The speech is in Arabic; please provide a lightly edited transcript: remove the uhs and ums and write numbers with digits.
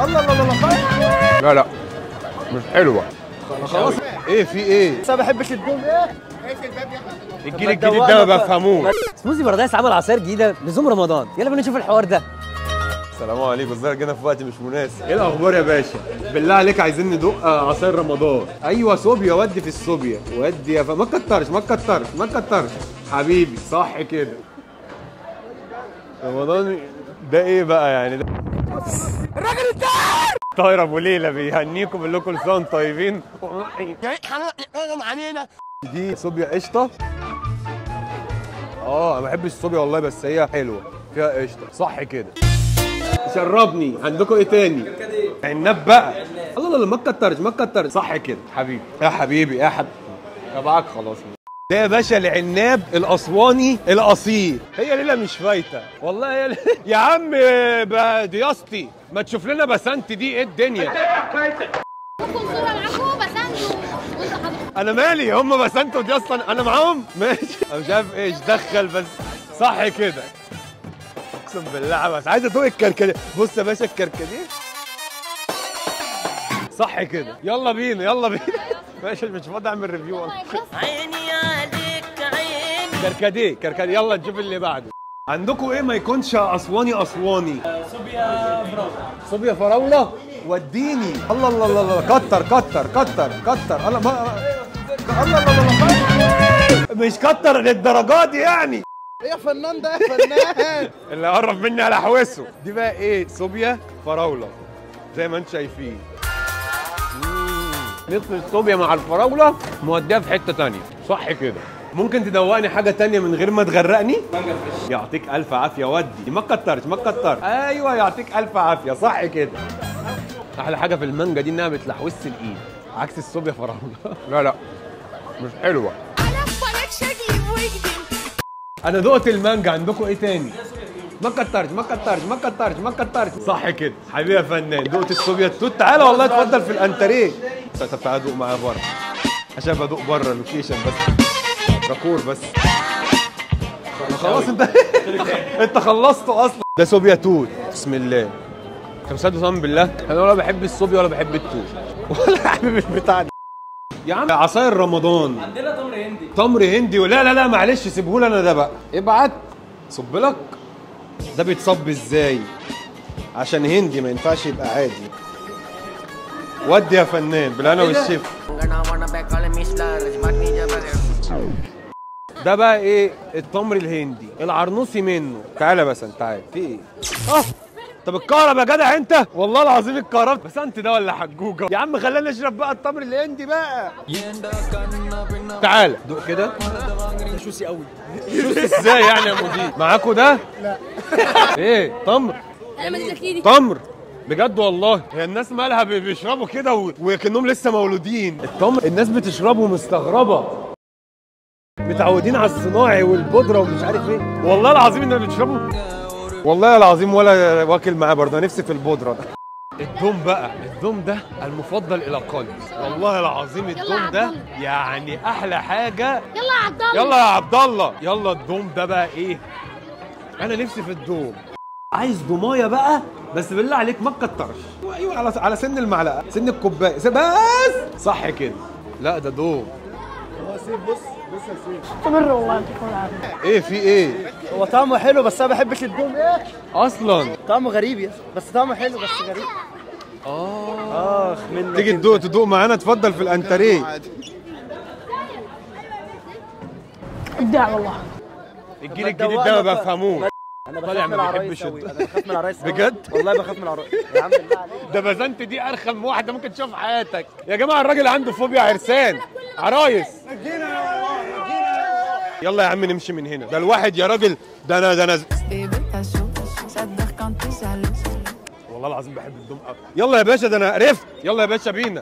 الله الله الله. لا لا مش حلوه خلاص. ايه في ايه؟ بس انا ما بحبش الدوم. ايه الجيل الجديد ده ما بفهموش. سموزي بارادايس عمل عصاير جديده لزوم رمضان، يلا بينا نشوف الحوار ده. السلام عليكم. الظاهر جينا في وقت مش مناسب. ايه الاخبار يا باشا؟ بالله عليك عايزين ندق عصاير رمضان. ايوه صوبيا، ودي في الصوبيا ودي يا ما تكترش ما تكترش ما تكترش حبيبي. صح كده. رمضان ده ايه بقى يعني ده؟ الراجل الطاهر طاهر ابو ليلى بيهنيكم، بيقول لكم كل سنه وانتم طيبين. دي صوبيا قشطه. انا ما بحبش الصوبيا والله، بس هي حلوه فيها قشطه. صح كده. شربني. عندكم ايه تاني؟ عناب بقى. الله الله ما تكترش ما تكترش. صح كده حبيبي يا حبيبي يا حبيبي. تبعك خلاص. ده يا باشا العناب الاسواني الاصيل. هي ليله مش فايته والله. هي يا عم دياستي ما تشوف لنا بسنت دي. ايه الدنيا؟ انا مالي، هم بسنت ودياست انا معاهم ماشي. انا مش عارف ايش دخل بس. صح كده. اقسم بالله بس عايز ادوق الكركديه. بص يا باشا الكركديه. صح كده. يلا بينا يلا بينا. ماشي مش فاضي اعمل ريفيو والله. عيني عليك عيني. كركديه يلا نشوف اللي بعده. عندكم ايه ما يكونش اسواني؟ صوبيا فراوله. صوبيا فراوله وديني. الله الله الله الله. كتر كتر كتر كتر. الله ما الله الله الله. مش كتر للدرجات دي يعني. ايه يا فنان ده يا فنان. اللي قرب مني على حوسه. دي بقى ايه؟ صوبيا فراوله زي ما انتم شايفين. نصف الصوبيا مع الفراوله موديها في حته ثانيه. صح كده. ممكن تدوقني حاجه ثانيه من غير ما تغرقني؟ مانجا فريش. يعطيك الف عافيه. ودي ما تكترش ما تكترش. ايوه يعطيك الف عافيه. صح كده. احلى حاجه في المانجا دي انها بتلحوس الايد عكس الصوبيا فراوله. لا لا مش حلوه. انا دقت المانجا. عندكم ايه تاني؟ ما كترش ما كترش ما كترش ما كترش. صح كده حبيبي يا فنان. دقت الصوبيا التوت. تعالى والله اتفضل في الانتريه. طب تعالى ادوق معايا بره عشان بدوق بره لوكيشن بس راكور بس. خلاص انت خلصته اصلا. ده صوبيا توت. بسم الله. انت مصدق صنم بالله انا ولا بحب الصوبيا ولا بحب التوت ولا حابب البتاع ده يا عم. عصاير رمضان عندنا تمر هندي. تمر هندي ولا لا لا معلش سيبهولي انا ده بقى. ابعت صب لك. ده بيتصب ازاي؟ عشان هندي ما ينفعش يبقى عادي. ودي يا فنان بالهنا والشفا. ده بقى ايه؟ التمر الهندي العرنوسي منه. تعالى بس انت تعالى. في ايه؟ طب الكهرب يا جدع انت. والله العظيم الكهرب. بس انت ده ولا حجوجه يا عم؟ خلينا نشرب بقى التمر الهندي بقى. تعالى دوق كده. شوسي قوي. شوسي ازاي يعني يا مدير؟ معاكوا ده؟ لا. ايه تمر؟ تمر بجد والله. هي الناس مالها بيشربوا كده وكأنهم لسه مولودين. التمر الناس بتشربه مستغربه. متعودين على الصناعي والبودره ومش عارف ايه. والله العظيم انهم بيشربوا. والله العظيم ولا واكل معاه برضه. نفسي في البودره ده. الدوم بقى. الدوم ده المفضل الى قلبي والله العظيم. الدوم ده يعني احلى حاجه. يلا يا عبد الله. يلا يا عبد الله يلا. الدوم ده بقى ايه؟ انا نفسي في الدوم. عايز دومايه بقى بس بالله عليك ما تكترش. ايوه على سن المعلقه سن الكوبايه بس. صح كده. لا ده دوم. بص يا سيف. استمر والله انت كمان عارف. ايه في ايه؟ هو طعمه حلو بس انا ما بحبش الدوم. ايه اصلا طعمه غريب يا بس طعمه حلو بس غريب. منك. تيجي تدوق معانا. اتفضل في الانتريه. ابداع والله. الجيل الجديد ده ما بفهموش. انا طالع بخاف من ما العرايس بيحبش قوي. انا بخاف من العرايس بجد؟ والله بخاف من العرايس يا عم بالله عليك. ده بزنت دي ارخم واحده ممكن تشوف في حياتك يا جماعه. الراجل عنده فوبيا عرسان عرايس. يلا يا عم نمشي من هنا. ده الواحد يا راجل. ده انا والله العظيم بحب الدم قوي. يلا يا باشا ده انا قرفت. يلا يا باشا بينا.